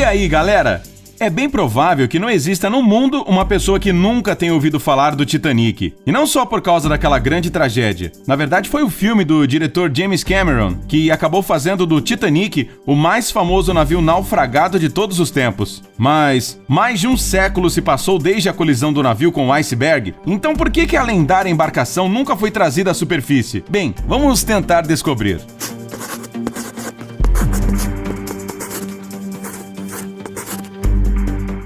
E aí, galera? É bem provável que não exista no mundo uma pessoa que nunca tenha ouvido falar do Titanic. E não só por causa daquela grande tragédia. Na verdade, foi o filme do diretor James Cameron que acabou fazendo do Titanic o mais famoso navio naufragado de todos os tempos. Mas mais de um século se passou desde a colisão do navio com o iceberg. Então por que a lendária embarcação nunca foi trazida à superfície? Bem, vamos tentar descobrir.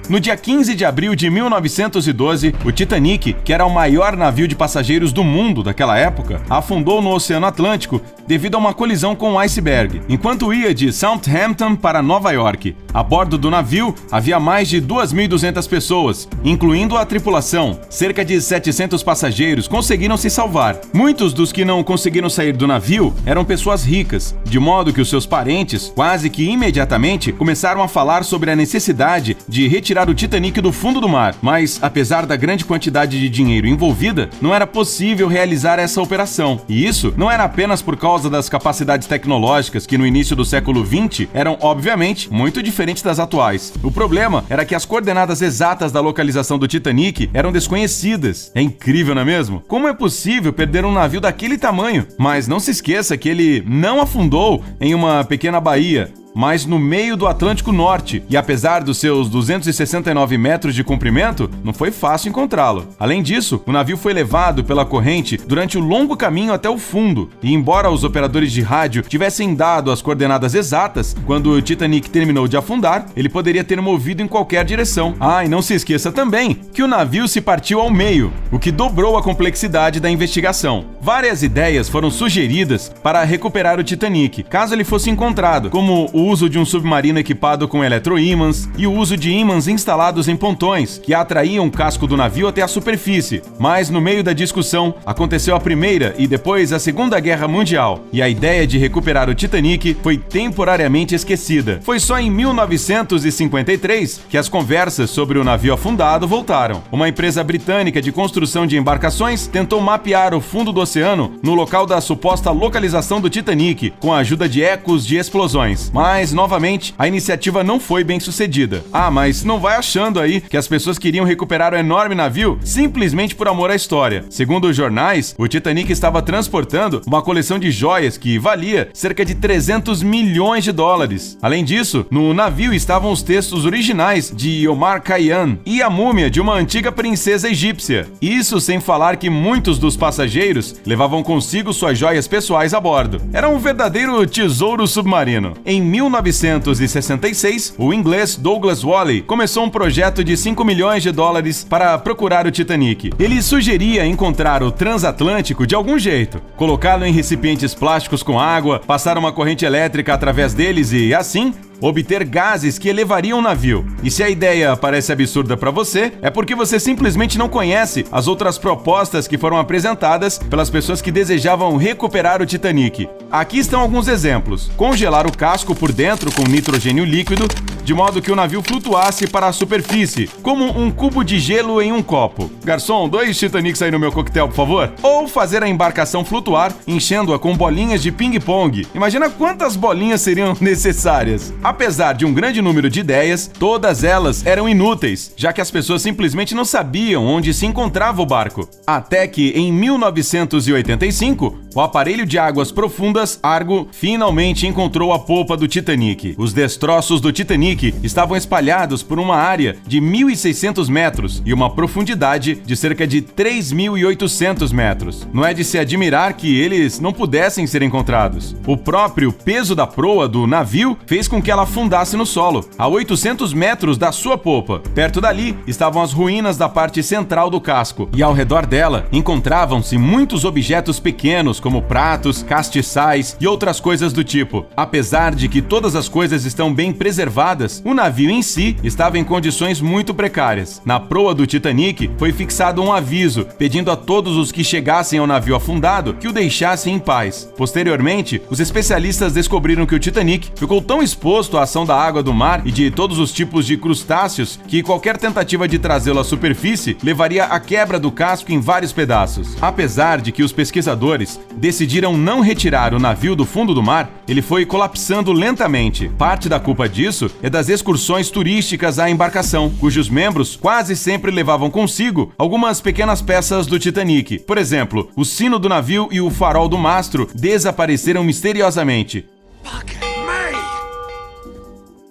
No dia 15 de abril de 1912, o Titanic, que era o maior navio de passageiros do mundo daquela época, afundou no Oceano Atlântico devido a uma colisão com um iceberg, enquanto ia de Southampton para Nova York. A bordo do navio havia mais de 2.200 pessoas, incluindo a tripulação. Cerca de 700 passageiros conseguiram se salvar. Muitos dos que não conseguiram sair do navio eram pessoas ricas, de modo que os seus parentes, quase que imediatamente, começaram a falar sobre a necessidade de retirar o Titanic do fundo do mar. Mas, apesar da grande quantidade de dinheiro envolvida, não era possível realizar essa operação. E isso não era apenas por causa das capacidades tecnológicas que no início do século XX eram, obviamente, muito diferentes das atuais. O problema era que as coordenadas exatas da localização do Titanic eram desconhecidas. É incrível, não é mesmo? Como é possível perder um navio daquele tamanho? Mas não se esqueça que ele não afundou em uma pequena baía, mas no meio do Atlântico Norte, e apesar dos seus 269 metros de comprimento, não foi fácil encontrá-lo. Além disso, o navio foi levado pela corrente durante o longo caminho até o fundo, e embora os operadores de rádio tivessem dado as coordenadas exatas, quando o Titanic terminou de afundar, ele poderia ter movido em qualquer direção. E não se esqueça também que o navio se partiu ao meio, o que dobrou a complexidade da investigação. Várias ideias foram sugeridas para recuperar o Titanic, caso ele fosse encontrado, como o uso de um submarino equipado com eletroímãs e o uso de ímãs instalados em pontões, que atraíam o casco do navio até a superfície. Mas no meio da discussão, aconteceu a Primeira e depois a Segunda Guerra Mundial, e a ideia de recuperar o Titanic foi temporariamente esquecida. Foi só em 1953 que as conversas sobre o navio afundado voltaram. Uma empresa britânica de construção de embarcações tentou mapear o fundo do oceano no local da suposta localização do Titanic, com a ajuda de ecos de explosões. Mas, novamente, a iniciativa não foi bem sucedida. Mas não vai achando aí que as pessoas queriam recuperar o enorme navio simplesmente por amor à história. Segundo os jornais, o Titanic estava transportando uma coleção de joias que valia cerca de 300 milhões de dólares. Além disso, no navio estavam os textos originais de Omar Khayyam e a múmia de uma antiga princesa egípcia. Isso sem falar que muitos dos passageiros levavam consigo suas joias pessoais a bordo. Era um verdadeiro tesouro submarino. Em 1966, o inglês Douglas Wally começou um projeto de 5 milhões de dólares para procurar o Titanic. Ele sugeria encontrar o transatlântico de algum jeito, colocá-lo em recipientes plásticos com água, passar uma corrente elétrica através deles e, assim, obter gases que elevariam o navio. E se a ideia parece absurda para você, é porque você simplesmente não conhece as outras propostas que foram apresentadas pelas pessoas que desejavam recuperar o Titanic. Aqui estão alguns exemplos. Congelar o casco por dentro com nitrogênio líquido, de modo que o navio flutuasse para a superfície, como um cubo de gelo em um copo. Garçom, 2 Titanics aí no meu coquetel, por favor. Ou fazer a embarcação flutuar, enchendo-a com bolinhas de ping-pong. Imagina quantas bolinhas seriam necessárias. Apesar de um grande número de ideias, todas elas eram inúteis, já que as pessoas simplesmente não sabiam onde se encontrava o barco. Até que, em 1985, o aparelho de águas profundas Argo finalmente encontrou a popa do Titanic. Os destroços do Titanic estavam espalhados por uma área de 1.600 metros e uma profundidade de cerca de 3.800 metros. Não é de se admirar que eles não pudessem ser encontrados. O próprio peso da proa do navio fez com que ela afundasse no solo, a 800 metros da sua popa. Perto dali estavam as ruínas da parte central do casco, e ao redor dela encontravam-se muitos objetos pequenos, como pratos, castiçais e outras coisas do tipo. Apesar de que todas as coisas estão bem preservadas, o navio em si estava em condições muito precárias. Na proa do Titanic foi fixado um aviso, pedindo a todos os que chegassem ao navio afundado que o deixassem em paz. Posteriormente, os especialistas descobriram que o Titanic ficou tão exposto à ação da água do mar e de todos os tipos de crustáceos que qualquer tentativa de trazê-lo à superfície levaria à quebra do casco em vários pedaços. Apesar de que os pesquisadores decidiram não retirar o navio do fundo do mar, ele foi colapsando lentamente. Parte da culpa disso é das excursões turísticas à embarcação, cujos membros quase sempre levavam consigo algumas pequenas peças do Titanic. Por exemplo, o sino do navio e o farol do mastro desapareceram misteriosamente.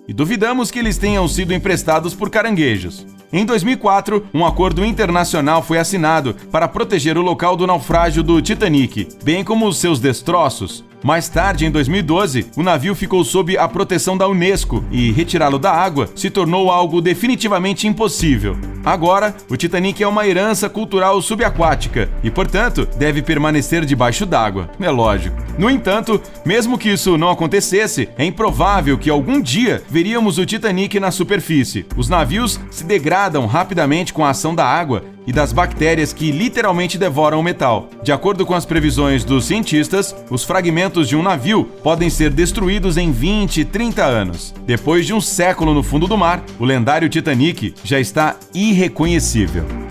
E duvidamos que eles tenham sido emprestados por caranguejos. Em 2004, um acordo internacional foi assinado para proteger o local do naufrágio do Titanic, bem como os seus destroços. Mais tarde, em 2012, o navio ficou sob a proteção da Unesco e retirá-lo da água se tornou algo definitivamente impossível. Agora, o Titanic é uma herança cultural subaquática e, portanto, deve permanecer debaixo d'água. É lógico. No entanto, mesmo que isso não acontecesse, é improvável que algum dia veríamos o Titanic na superfície. Os navios se degradam rapidamente com a ação da água e das bactérias que literalmente devoram o metal. De acordo com as previsões dos cientistas, os fragmentos de um navio podem ser destruídos em 20, 30 anos. Depois de um século no fundo do mar, o lendário Titanic já está irreconhecível.